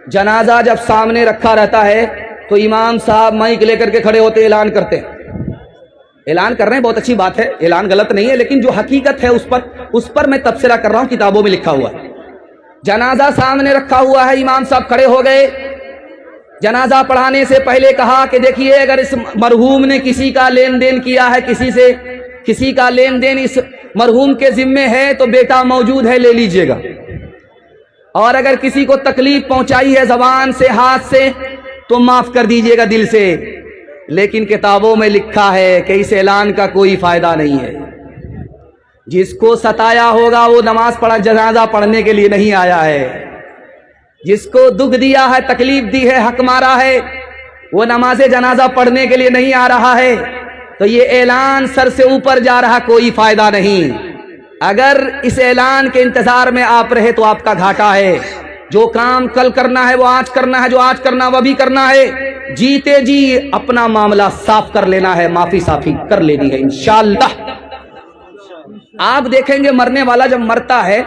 جنازہ جب سامنے رکھا رہتا ہے تو امام صاحب مائک لے کر کے کھڑے ہوتے اعلان کرتے ہیں. اعلان کر رہے ہیں، بہت اچھی بات ہے، اعلان غلط نہیں ہے، لیکن جو حقیقت ہے اس پر میں تبصرہ کر رہا ہوں، کتابوں میں لکھا ہوا ہے. جنازہ سامنے رکھا ہوا ہے، امام صاحب کھڑے ہو گئے. جنازہ پڑھانے سے پہلے کہا کہ دیکھیے اگر اس مرحوم نے کسی کا لین دین کیا ہے، کسی کا لین دین اس مرحوم کے ذمے ہے تو بیٹا موجود ہے، لے لیجئے گا. اور اگر کسی کو تکلیف پہنچائی ہے زبان سے، ہاتھ سے، تو معاف کر دیجئے گا دل سے. لیکن کتابوں میں لکھا ہے کہ اس اعلان کا کوئی فائدہ نہیں ہے. جس کو ستایا ہوگا وہ نماز پڑھا، جنازہ پڑھنے کے لیے نہیں آیا ہے. جس کو دکھ دیا ہے، تکلیف دی ہے، حق مارا ہے، وہ نماز جنازہ پڑھنے کے لیے نہیں آ رہا ہے. تو یہ اعلان سر سے اوپر جا رہا، کوئی فائدہ نہیں. اگر اس اعلان کے انتظار میں آپ رہے تو آپ کا گھاٹا ہے. جو کام کل کرنا ہے وہ آج کرنا ہے، جو آج کرنا وہ بھی کرنا ہے. جیتے جی اپنا معاملہ صاف کر لینا ہے، معافی صافی کر لینی ہے انشاءاللہ. آپ دیکھیں گے مرنے والا جب مرتا ہے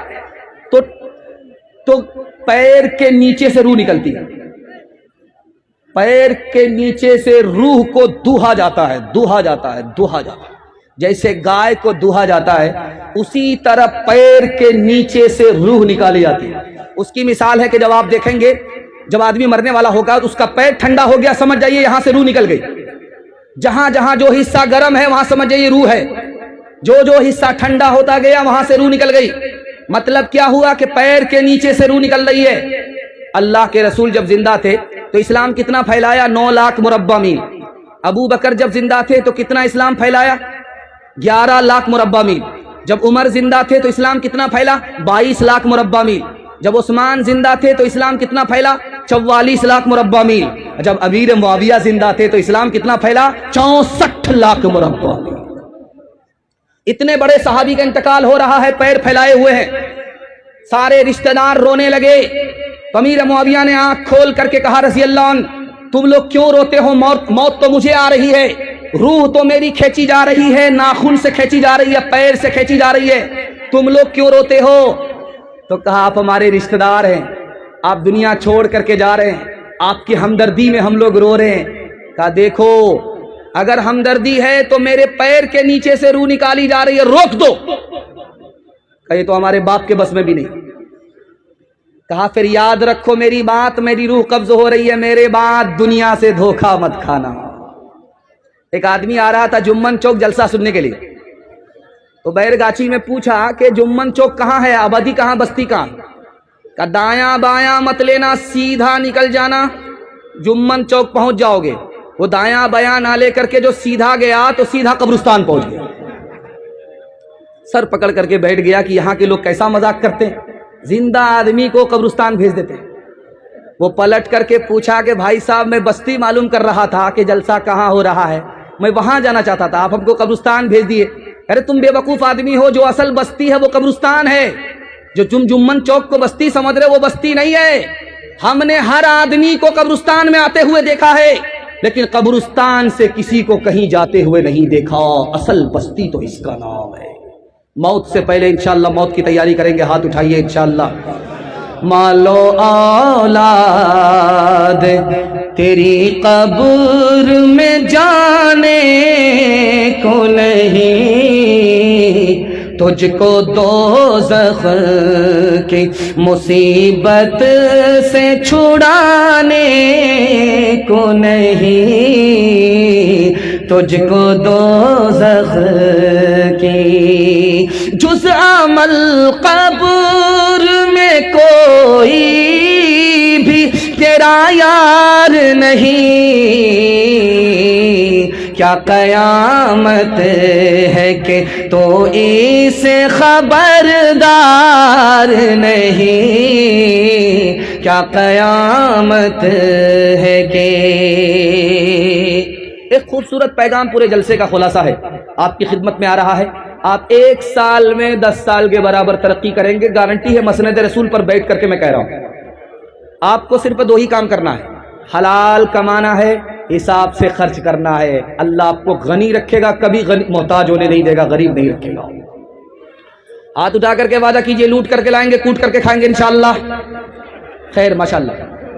تو پیر کے نیچے سے روح نکلتی ہے. پیر کے نیچے سے روح کو دوہا جاتا ہے. جیسے گائے کو دوہا جاتا ہے اسی طرح پیر کے نیچے سے روح نکالی جاتی ہے. اس کی مثال ہے کہ جب آپ دیکھیں گے جب آدمی مرنے والا ہوگا تو اس کا پیر ٹھنڈا ہو گیا، سمجھ جائیے یہاں سے روح نکل گئی. جہاں جہاں جو حصہ گرم ہے وہاں سمجھ جائیے روح ہے، جو حصہ ٹھنڈا ہوتا گیا وہاں سے روح نکل گئی. مطلب کیا ہوا کہ پیر کے نیچے سے روح نکل رہی ہے. اللہ کے رسول جب زندہ تھے تو اسلام کتنا پھیلایا؟ 9 لاکھ مربع میل. ابو بکر جب زندہ تھے تو کتنا اسلام پھیلایا؟ 11 لاکھ مربع میل. جب عمر زندہ تھے تو اسلام کتنا پھیلا؟ 22 لاکھ مربع میل. جب عثمان زندہ تھے تو اسلام کتنا پھیلا؟ 44 لاکھ مربع میل. جب امیر معاویہ زندہ تھے تو اسلام کتنا پھیلا؟ 64 لاکھ مربع میل. اتنے بڑے صحابی کا انتقال ہو رہا ہے، پیر پھیلائے ہوئے ہیں. سارے رشتہ دار رونے لگے. امیر معاویہ نے آنکھ کھول کر کے کہا رضی اللہ عنہ تم لوگ کیوں روتے ہو؟ موت تو مجھے آ رہی ہے، روح تو میری کھینچی جا رہی ہے، ناخن سے کھینچی جا رہی ہے، پیر سے کھینچی جا رہی ہے، تم لوگ کیوں روتے ہو؟ تو کہا آپ ہمارے رشتہ دار ہیں، آپ دنیا چھوڑ کر کے جا رہے ہیں، آپ کی ہمدردی میں ہم لوگ رو رہے ہیں. کہا دیکھو اگر ہمدردی ہے تو میرے پیر کے نیچے سے روح نکالی جا رہی ہے، روک دو. کہا یہ تو ہمارے باپ کے بس میں بھی نہیں. کہا پھر یاد رکھو میری بات، میری روح قبض ہو رہی ہے، میرے بعد دنیا سے دھوکہ مت کھانا. ایک آدمی آ رہا تھا جمن چوک جلسہ سننے کے لیے، تو بیرگاچی میں پوچھا کہ جمن چوک کہاں ہے، آبادی کہاں، بستی کہاں؟ کہا دایاں بایاں مت لینا، سیدھا نکل جانا، جمن چوک پہنچ جاؤ گے. وہ دایاں بایاں نہ لے کر کے جو سیدھا گیا تو سیدھا قبرستان پہنچ گیا. سر پکڑ کر کے بیٹھ گیا کہ یہاں کے لوگ کیسا مذاق کرتے ہیں، زندہ آدمی کو قبرستان بھیج دیتے ہیں. وہ پلٹ کر کے پوچھا کہ بھائی صاحب میں بستی معلوم کر رہا تھا کہ جلسہ کہاں ہو رہا ہے، میں وہاں جانا چاہتا تھا، آپ ہم کو قبرستان بھیج دیے. ارے تم بے وقوف آدمی ہو، جو اصل بستی ہے وہ قبرستان ہے. جو تم جمن چوک کو بستی سمجھ رہے وہ بستی نہیں ہے. ہم نے ہر آدمی کو قبرستان میں آتے ہوئے دیکھا ہے، لیکن قبرستان سے کسی کو کہیں جاتے ہوئے نہیں دیکھا. اصل بستی تو اس کا نام ہے. موت سے پہلے انشاءاللہ موت کی تیاری کریں گے، ہاتھ اٹھائیے انشاءاللہ. مالو اولاد تیری قبر میں جانے کو نہیں، تجھ کو دوزخ کی مصیبت سے چھڑانے کو نہیں، تجھ کو دوزخ کی جز عمل قبر میں کوئی بھی تیرا یار نہیں. کیا قیامت ہے کہ تو اس خبردار نہیں، کیا قیامت ہے کہ. ایک خوبصورت پیغام پورے جلسے کا خلاصہ ہے، آپ کی خدمت میں آ رہا ہے. آپ 1 سال میں 10 سال کے برابر ترقی کریں گے، گارنٹی ہے. مسند رسول پر بیٹھ کر کے میں کہہ رہا ہوں. آپ کو صرف 2 ہی کام کرنا ہے، حلال کمانا ہے، حساب سے خرچ کرنا ہے. اللہ آپ کو غنی رکھے گا، کبھی محتاج ہونے نہیں دے گا، غریب نہیں رکھے گا. ہاتھ اٹھا کر کے وعدہ کیجئے، لوٹ کر کے لائیں گے، کوٹ کر کے کھائیں گے انشاءاللہ. خیر ماشاءاللہ.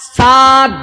7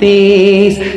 30।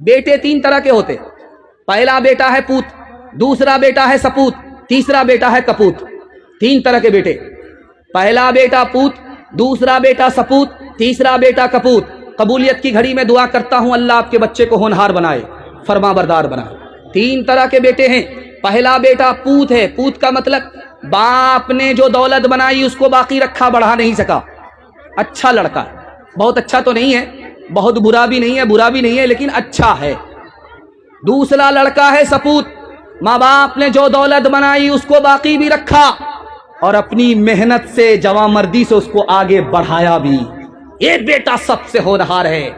بیٹے تین طرح کے ہوتے، پہلا بیٹا ہے پوت، دوسرا بیٹا ہے سپوت، تیسرا بیٹا ہے کپوت. تین طرح کے بیٹے، پہلا بیٹا پوت، دوسرا بیٹا سپوت، تیسرا بیٹا کپوت. قبولیت کی گھڑی میں دعا کرتا ہوں اللہ آپ کے بچے کو ہونہار بنائے، فرما بردار بنائے. تین طرح کے بیٹے ہیں. پہلا بیٹا پوت ہے. پوت کا مطلب باپ نے جو دولت بنائی اس کو باقی رکھا، بڑھا نہیں سکا. اچھا لڑکا ہے، بہت اچھا تو نہیں ہے، بہت برا بھی نہیں ہے، برا بھی نہیں ہے، لیکن اچھا ہے. دوسرا لڑکا ہے سپوت، ماں باپ نے جو دولت بنائی اس کو باقی بھی رکھا اور اپنی محنت سے جواں مردی سے اس کو آگے بڑھایا بھی. یہ بیٹا سب سے ہونہار ہے.